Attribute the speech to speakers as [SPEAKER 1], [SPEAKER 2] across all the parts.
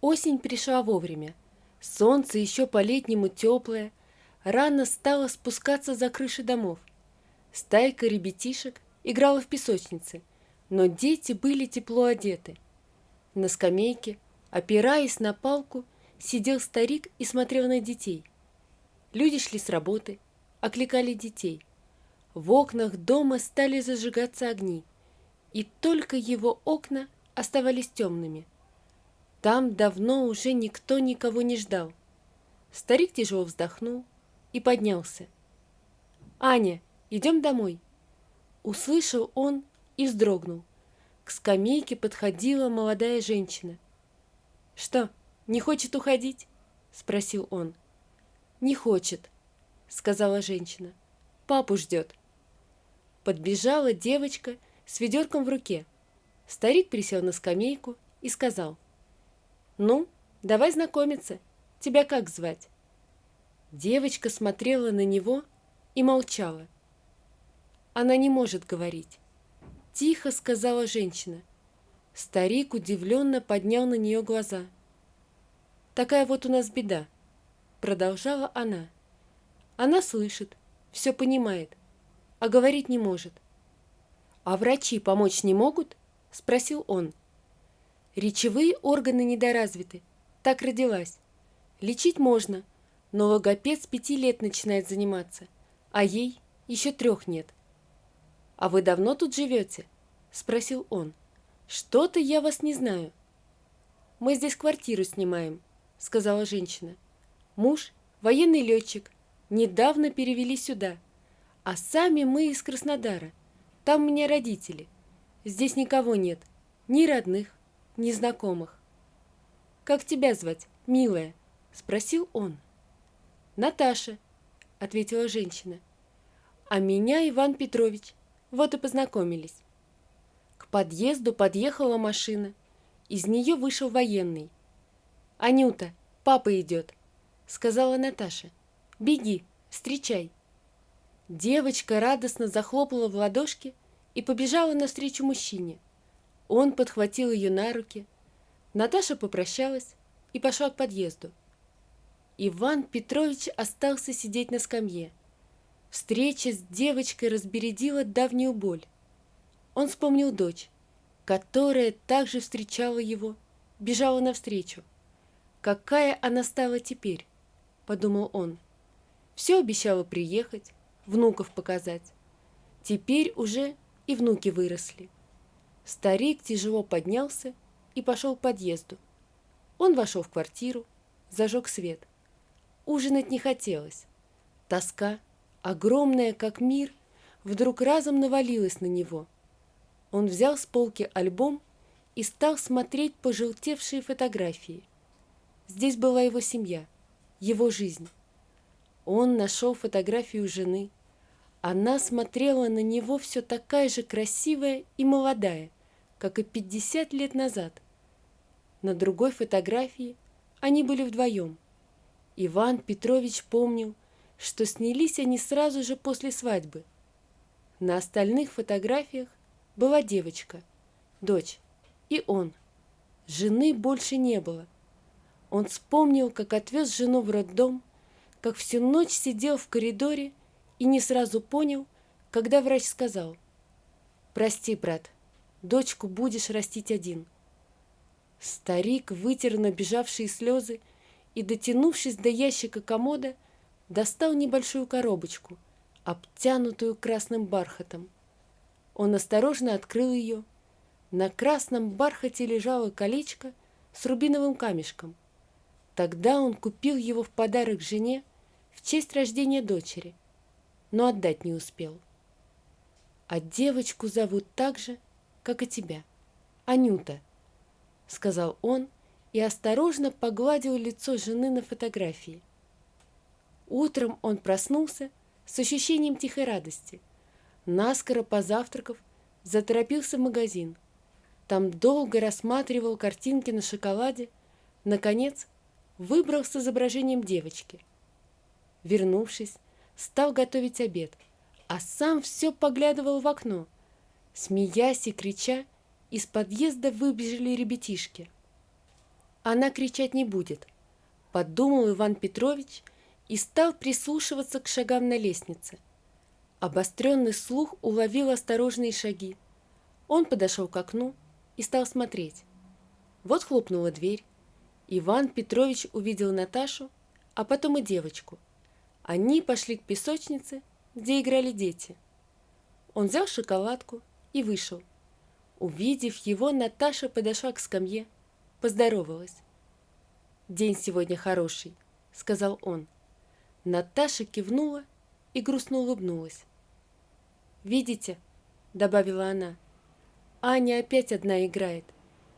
[SPEAKER 1] Осень пришла вовремя. Солнце еще по-летнему теплое, рано стало спускаться за крыши домов. Стайка ребятишек играла в песочнице, но дети были тепло одеты. На скамейке, опираясь на палку, сидел старик и смотрел на детей. Люди шли с работы, окликали детей. В окнах дома стали зажигаться огни, и только его окна оставались темными. Там давно уже никто никого не ждал. Старик тяжело вздохнул и поднялся. «Аня, идем домой!» Услышал он и вздрогнул. К скамейке подходила молодая женщина. «Что, не хочет уходить?» — спросил он. «Не хочет», — сказала женщина. «Папу ждет». Подбежала девочка с ведерком в руке. Старик присел на скамейку и сказал: «Ну, давай знакомиться. Тебя как звать?» Девочка смотрела на него и молчала. «Она не может говорить», — тихо сказала женщина. Старик удивленно поднял на нее глаза. «Такая вот у нас беда», — продолжала она. «Она слышит, все понимает, а говорить не может». «А врачи помочь не могут?» — спросил он. «Речевые органы недоразвиты. Так родилась. Лечить можно, но логопед с 5 лет начинает заниматься, а ей еще 3 нет». «А вы давно тут живете?» — спросил он. «Что-то я вас не знаю». «Мы здесь квартиру снимаем», — сказала женщина. «Муж — военный летчик. Недавно перевели сюда. А сами мы из Краснодара. Там у меня родители. Здесь никого нет, ни родных, ни знакомых». «Как тебя звать, милая?» — спросил он. «Наташа», — ответила женщина. «А меня Иван Петрович. Вот и познакомились». К подъезду подъехала машина. Из нее вышел военный. «Анюта, папа идет», — сказала Наташа. «Беги, встречай». Девочка радостно захлопала в ладошки и побежала навстречу мужчине. Он подхватил ее на руки. Наташа попрощалась и пошла к подъезду. Иван Петрович остался сидеть на скамье. Встреча с девочкой разбередила давнюю боль. Он вспомнил дочь, которая также встречала его, бежала навстречу. «Какая она стала теперь?» — подумал он. Все обещала приехать, внуков показать. Теперь уже и внуки выросли. Старик тяжело поднялся и пошел к подъезду. Он вошел в квартиру, зажег свет. Ужинать не хотелось. Тоска, огромная как мир, вдруг разом навалилась на него. Он взял с полки альбом и стал смотреть пожелтевшие фотографии. Здесь была его семья, его жизнь. Он нашел фотографию жены. Она смотрела на него все такая же красивая и молодая, как и 50 лет назад. На другой фотографии они были вдвоем. Иван Петрович помнил, что снялись они сразу же после свадьбы. На остальных фотографиях была девочка, дочь, и он. Жены больше не было. Он вспомнил, как отвез жену в роддом, как всю ночь сидел в коридоре и не сразу понял, когда врач сказал: «Прости, брат, дочку будешь растить один». Старик вытер набежавшие слезы и, дотянувшись до ящика комода, достал небольшую коробочку, обтянутую красным бархатом. Он осторожно открыл ее. На красном бархате лежало колечко с рубиновым камешком. Тогда он купил его в подарок жене в честь рождения дочери, но отдать не успел. «А девочку зовут так же, как и тебя, Анюта», — сказал он и осторожно погладил лицо жены на фотографии. Утром он проснулся с ощущением тихой радости. Наскоро позавтракав, заторопился в магазин. Там долго рассматривал картинки на шоколаде. Наконец, выбрал с изображением девочки. Вернувшись, стал готовить обед, а сам все поглядывал в окно. Смеясь и крича, из подъезда выбежали ребятишки. она кричать не будет, подумал Иван Петрович и стал прислушиваться к шагам на лестнице. Обостренный слух уловил осторожные шаги. Он подошел к окну и стал смотреть. Вот хлопнула дверь. Иван Петрович увидел Наташу, а потом и девочку. Они пошли к песочнице, где играли дети. Он взял шоколадку и вышел. Увидев его, Наташа подошла к скамье, поздоровалась. «День сегодня хороший», — сказал он. Наташа кивнула и грустно улыбнулась. «Видите», — добавила она, — «Аня опять одна играет.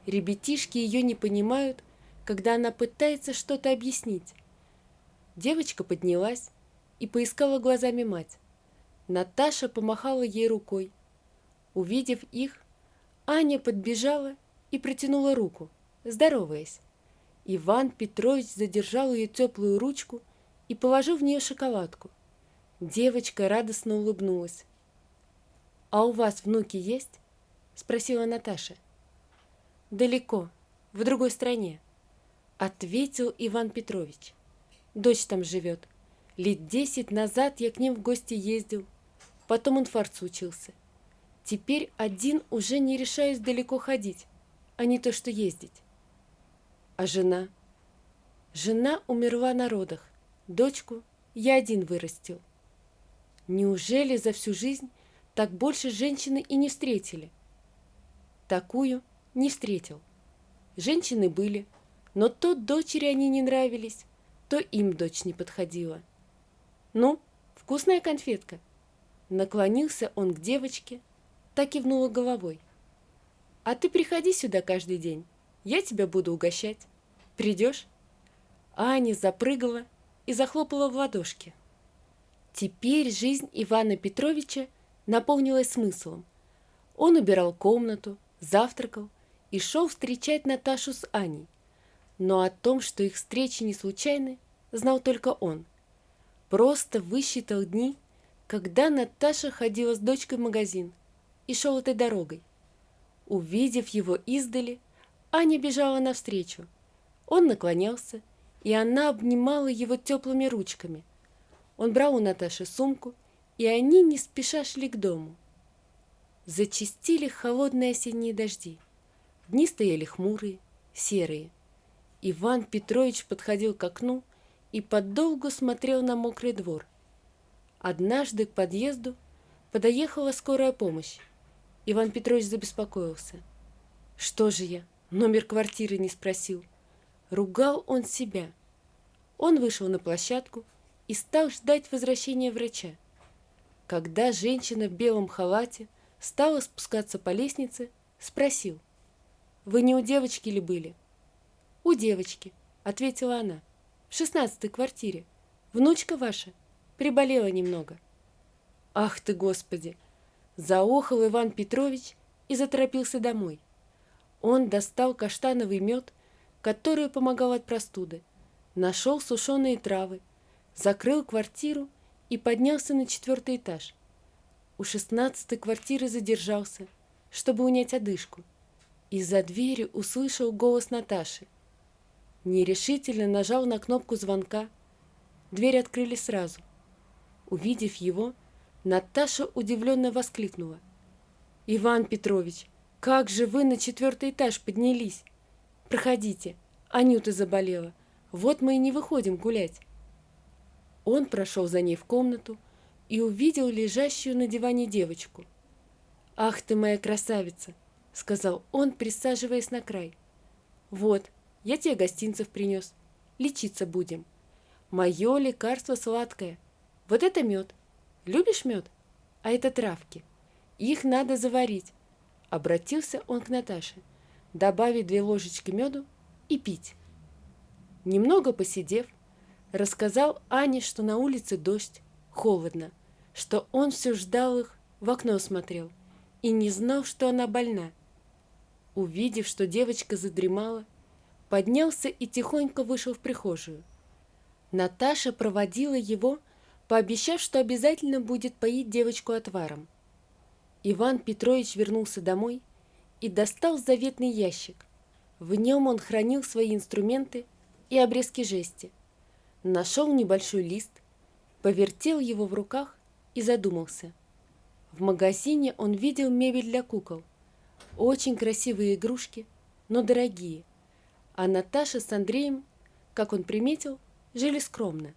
[SPEAKER 1] Ребятишки ее не понимают, когда она пытается что-то объяснить». Девочка поднялась и поискала глазами мать. Наташа помахала ей рукой. Увидев их, Аня подбежала и протянула руку, здороваясь. Иван Петрович задержал ее теплую ручку и положил в нее шоколадку. Девочка радостно улыбнулась. «А у вас внуки есть?» — спросила Наташа. «Далеко, в другой стране», — ответил Иван Петрович. «Дочь там живет. Лет 10 назад я к ним в гости ездил. Потом инфаркт случился. Теперь один уже не решаюсь далеко ходить, а не то что ездить». «А жена?» «Жена умерла на родах. Дочку я один вырастил». «Неужели за всю жизнь так больше женщины и не встретили?» «Такую не встретил. Женщины были, но то дочери они не нравились, то им дочь не подходила». «Ну, вкусная конфетка?» Наклонился он к девочке, так кивнула головой. «А ты приходи сюда каждый день, я тебя буду угощать. Придешь?» Аня запрыгала и захлопала в ладошки. Теперь жизнь Ивана Петровича наполнилась смыслом. Он убирал комнату, завтракал и шел встречать Наташу с Аней. Но о том, что их встречи не случайны, знал только он. Просто высчитал дни, когда Наташа ходила с дочкой в магазин и шел этой дорогой. Увидев его издали, Аня бежала навстречу. Он наклонялся, и она обнимала его теплыми ручками. Он брал у Наташи сумку, и они не спеша шли к дому. Зачастили холодные осенние дожди. Дни стояли хмурые, серые. Иван Петрович подходил к окну и подолгу смотрел на мокрый двор. Однажды к подъезду подоехала скорая помощь. Иван Петрович забеспокоился. «Что же я, номер квартиры не спросил?» Ругал он себя. Он вышел на площадку и стал ждать возвращения врача. Когда женщина в белом халате стала спускаться по лестнице, спросил: «Вы не у девочки ли были?» «У девочки», — ответила она, — «в 16-й квартире. Внучка ваша приболела немного». «Ах ты, Господи!» — заохал Иван Петрович и заторопился домой. Он достал каштановый мед, который помогал от простуды, нашел сушеные травы, закрыл квартиру и поднялся на 4-й этаж. У 16-й квартиры задержался, чтобы унять одышку. Из-за двери услышал голос Наташи. Нерешительно нажал на кнопку звонка. Дверь открыли сразу. Увидев его, Наташа удивленно воскликнула: «Иван Петрович, как же вы на 4-й этаж поднялись? Проходите, Анюта заболела, вот мы и не выходим гулять». Он прошел за ней в комнату и увидел лежащую на диване девочку. «Ах ты моя красавица!» — сказал он, присаживаясь на край. «Вот, я тебе гостинцев принес. Лечиться будем. Мое лекарство сладкое. Вот это мед. Любишь мед? А это травки. Их надо заварить». Обратился он к Наташе. «Добавить 2 ложечки меду и пить». Немного посидев, рассказал Ане, что на улице дождь, холодно, что он все ждал их, в окно смотрел и не знал, что она больна. Увидев, что девочка задремала, поднялся и тихонько вышел в прихожую. Наташа проводила его, пообещав, что обязательно будет поить девочку отваром. Иван Петрович вернулся домой и достал заветный ящик. В нем он хранил свои инструменты и обрезки жести. Нашел небольшой лист, повертел его в руках и задумался. В магазине он видел мебель для кукол. Очень красивые игрушки, но дорогие. А Наташа с Андреем, как он приметил, жили скромно.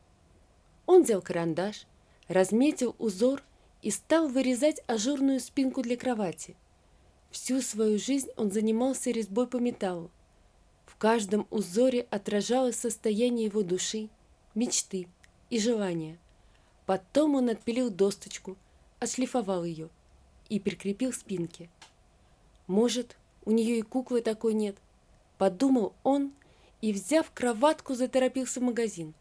[SPEAKER 1] Он взял карандаш, разметил узор и стал вырезать ажурную спинку для кровати. Всю свою жизнь он занимался резьбой по металлу. В каждом узоре отражалось состояние его души, мечты и желания. Потом он отпилил досточку, отшлифовал ее и прикрепил к спинке. Может, у нее и куклы такой нет, подумал он и, взяв кроватку, заторопился в магазин.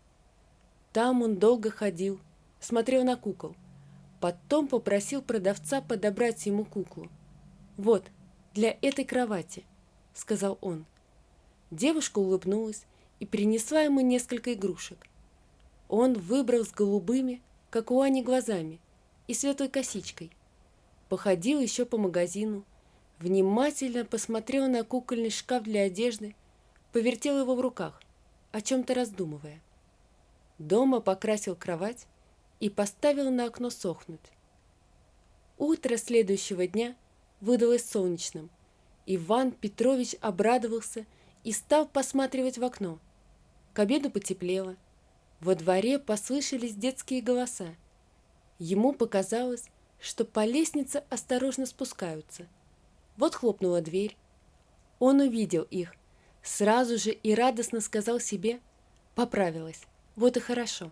[SPEAKER 1] Там он долго ходил, смотрел на кукол. Потом попросил продавца подобрать ему куклу. «Вот, для этой кровати», — сказал он. Девушка улыбнулась и принесла ему несколько игрушек. Он выбрал с голубыми, как у Ани, глазами и светлой косичкой. Походил еще по магазину, внимательно посмотрел на кукольный шкаф для одежды, повертел его в руках, о чем-то раздумывая. Дома покрасил кровать и поставил на окно сохнуть. Утро следующего дня выдалось солнечным. Иван Петрович обрадовался и стал посматривать в окно. К обеду потеплело. Во дворе послышались детские голоса. Ему показалось, что по лестнице осторожно спускаются. Вот хлопнула дверь. Он увидел их. Сразу же и радостно сказал себе: «Поправилась, вот и хорошо».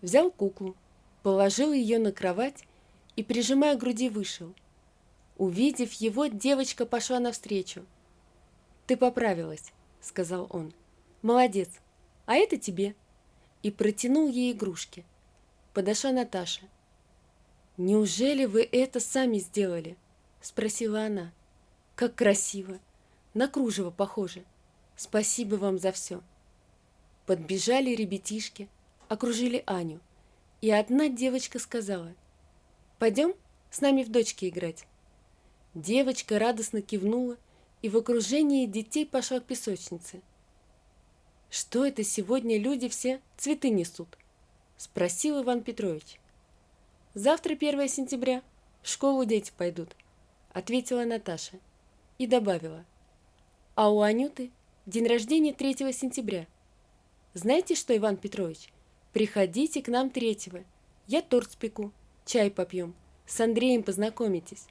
[SPEAKER 1] Взял куклу, положил ее на кровать и, прижимая к груди, вышел. Увидев его, девочка пошла навстречу. «Ты поправилась», — сказал он. «Молодец, а это тебе». И протянул ей игрушки. Подошла Наташа. «Неужели вы это сами сделали?» — спросила она. «Как красиво! На кружево похоже. Спасибо вам за все». Подбежали ребятишки, окружили Аню. И одна девочка сказала: «Пойдем с нами в дочки играть». Девочка радостно кивнула и в окружении детей пошла к песочнице. «Что это сегодня люди все цветы несут?» — спросил Иван Петрович. «Завтра 1 сентября, в школу дети пойдут», — ответила Наташа и добавила: «А у Анюты день рождения 3 сентября. Знаете что, Иван Петрович, приходите к нам 3-го, я торт спеку, чай попьем, с Андреем познакомитесь.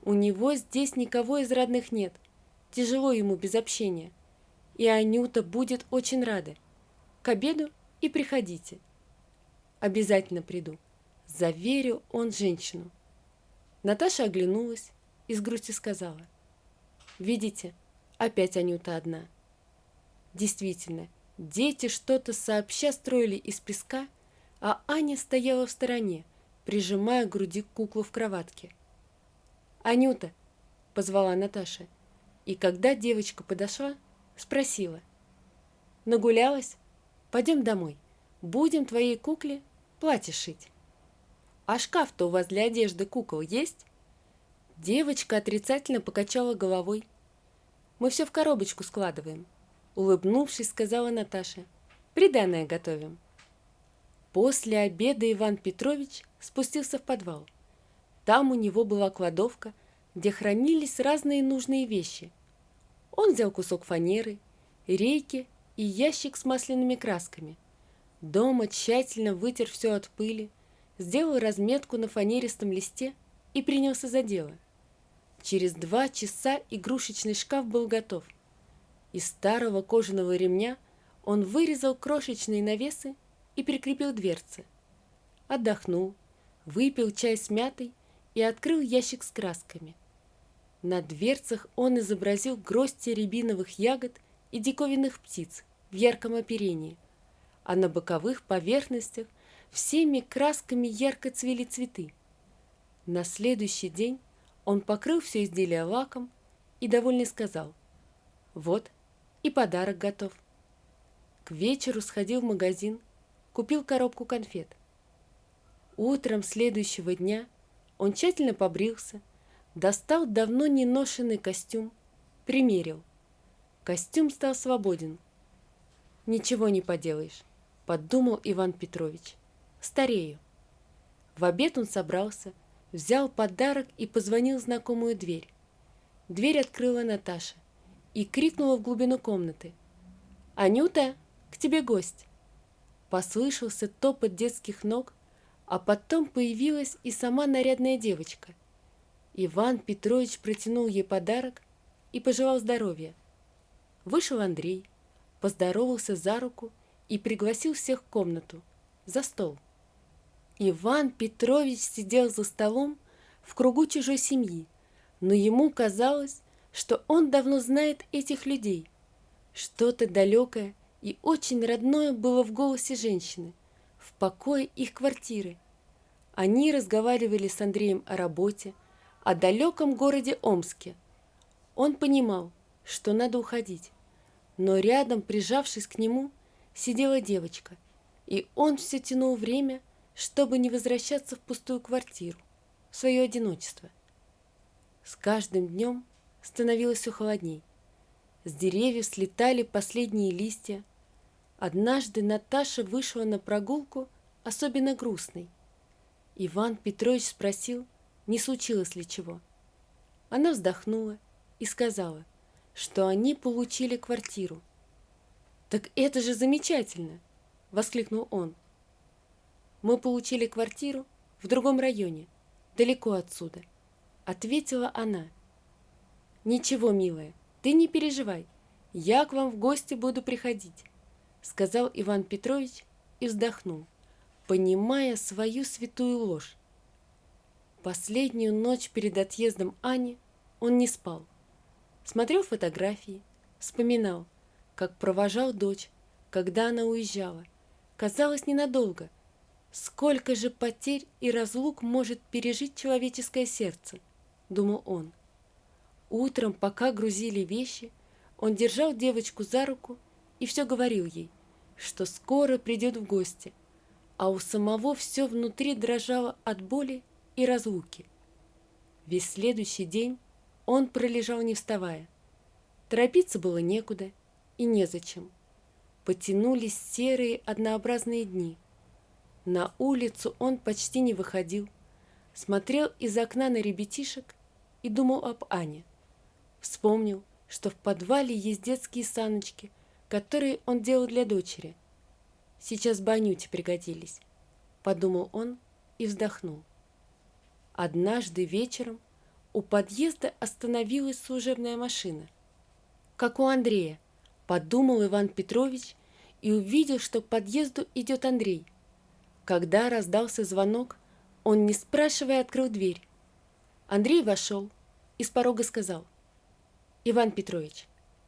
[SPEAKER 1] У него здесь никого из родных нет, тяжело ему без общения. И Анюта будет очень рада. К обеду и приходите». «Обязательно приду», — заверил он женщину. Наташа оглянулась и с грустью сказала: «Видите, опять Анюта одна». Действительно, дети что-то сообща строили из песка, а Аня стояла в стороне, прижимая к груди куклу в кроватке. «Анюта!» — позвала Наташа, и когда девочка подошла, спросила: «Нагулялась? Пойдем домой, будем твоей кукле платье шить». «А шкаф-то у вас для одежды кукол есть?» Девочка отрицательно покачала головой. «Мы все в коробочку складываем», — улыбнувшись, сказала Наташа. «Приданое готовим». После обеда Иван Петрович спустился в подвал. Там у него была кладовка, где хранились разные нужные вещи. Он взял кусок фанеры, рейки и ящик с масляными красками. Дома тщательно вытер все от пыли, сделал разметку на фанеристом листе и принялся за дело. Через 2 часа игрушечный шкаф был готов. Из старого кожаного ремня он вырезал крошечные навесы и прикрепил дверцы. Отдохнул, выпил чай с мятой и открыл ящик с красками. На дверцах он изобразил грозди рябиновых ягод и диковинных птиц в ярком оперении, а на боковых поверхностях всеми красками ярко цвели цветы. На следующий день он покрыл все изделие лаком и, довольный, сказал: «Вот, и подарок готов». К вечеру сходил в магазин, купил коробку конфет. Утром следующего дня он тщательно побрился, достал давно не ношенный костюм, примерил. Костюм стал свободен. «Ничего не поделаешь», — подумал Иван Петрович. «Старею». В обед он собрался, взял подарок и позвонил в знакомую дверь. Дверь открыла Наташа и крикнула в глубину комнаты: «Анюта, к тебе гость!» Послышался топот детских ног, а потом появилась и сама нарядная девочка. Иван Петрович протянул ей подарок и пожелал здоровья. Вышел Андрей, поздоровался за руку и пригласил всех в комнату, за стол. Иван Петрович сидел за столом в кругу чужой семьи, но ему казалось, что он давно знает этих людей. Что-то далекое и очень родное было в голосе женщины, в покое их квартиры. Они разговаривали с Андреем о работе, о далеком городе Омске. Он понимал, что надо уходить, но рядом, прижавшись к нему, сидела девочка, и он все тянул время, чтобы не возвращаться в пустую квартиру, в свое одиночество. С каждым днем становилось все холодней. С деревьев слетали последние листья. Однажды Наташа вышла на прогулку особенно грустной. Иван Петрович спросил, не случилось ли чего. Она вздохнула и сказала, что они получили квартиру. «Так это же замечательно!» — воскликнул он. «Мы получили квартиру в другом районе, далеко отсюда», — ответила она. «Ничего, милая, ты не переживай, я к вам в гости буду приходить», — сказал Иван Петрович и вздохнул, понимая свою святую ложь. Последнюю ночь перед отъездом Ани он не спал. Смотрел фотографии, вспоминал, как провожал дочь, когда она уезжала. Казалось, ненадолго. Сколько же потерь и разлук может пережить человеческое сердце, думал он. Утром, пока грузили вещи, он держал девочку за руку и все говорил ей, что скоро придет в гости, а у самого все внутри дрожало от боли и разлуки. Весь следующий день он пролежал не вставая. Торопиться было некуда и незачем. Потянулись серые однообразные дни. На улицу он почти не выходил, смотрел из окна на ребятишек и думал об Ане. Вспомнил, что в подвале есть детские саночки, которые он делал для дочери. Сейчас бы Анюте пригодились, подумал он и вздохнул. Однажды вечером у подъезда остановилась служебная машина. Как у Андрея, подумал Иван Петрович и увидел, что к подъезду идет Андрей. Когда раздался звонок, он, не спрашивая, открыл дверь. Андрей вошел и с порога сказал: «Иван Петрович,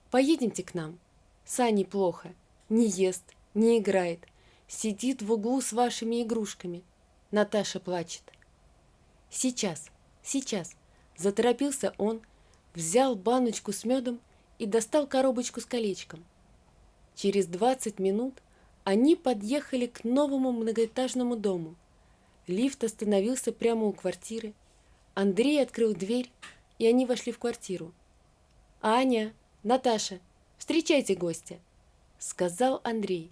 [SPEAKER 1] поедемте к нам. Сане плохо, не ест, не играет, сидит в углу с вашими игрушками. Наташа плачет». «Сейчас, сейчас», — заторопился он, взял баночку с медом и достал коробочку с колечком. Через 20 минут они подъехали к новому многоэтажному дому. Лифт остановился прямо у квартиры. Андрей открыл дверь, и они вошли в квартиру. «Аня, Наташа, встречайте гостя», — сказал Андрей.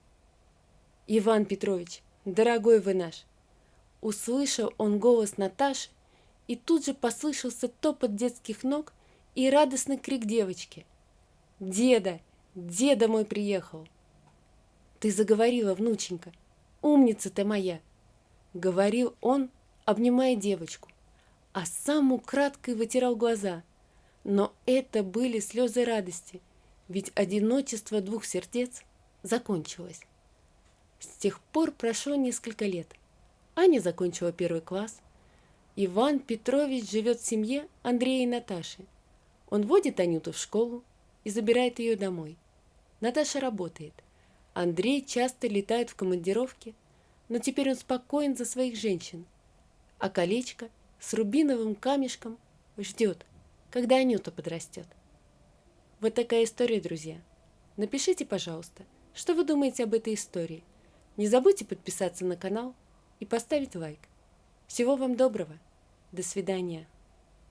[SPEAKER 1] «Иван Петрович, дорогой вы наш!» Услышал он голос Наташи, и тут же послышался топот детских ног и радостный крик девочки. «Деда, деда мой приехал!» «Ты заговорила, внученька, умница ты моя!» — говорил он, обнимая девочку, а сам украдкой вытирал глаза. Но это были слезы радости, ведь одиночество двух сердец закончилось. С тех пор прошло несколько лет. Аня закончила 1 класс. Иван Петрович живет в семье Андрея и Наташи. Он водит Анюту в школу и забирает ее домой. Наташа работает. Андрей часто летает в командировки, но теперь он спокоен за своих женщин. А колечко с рубиновым камешком ждет, когда Анюта подрастет. Вот такая история, друзья. Напишите, пожалуйста, что вы думаете об этой истории. Не забудьте подписаться на канал и поставить лайк. Всего вам доброго. До свидания.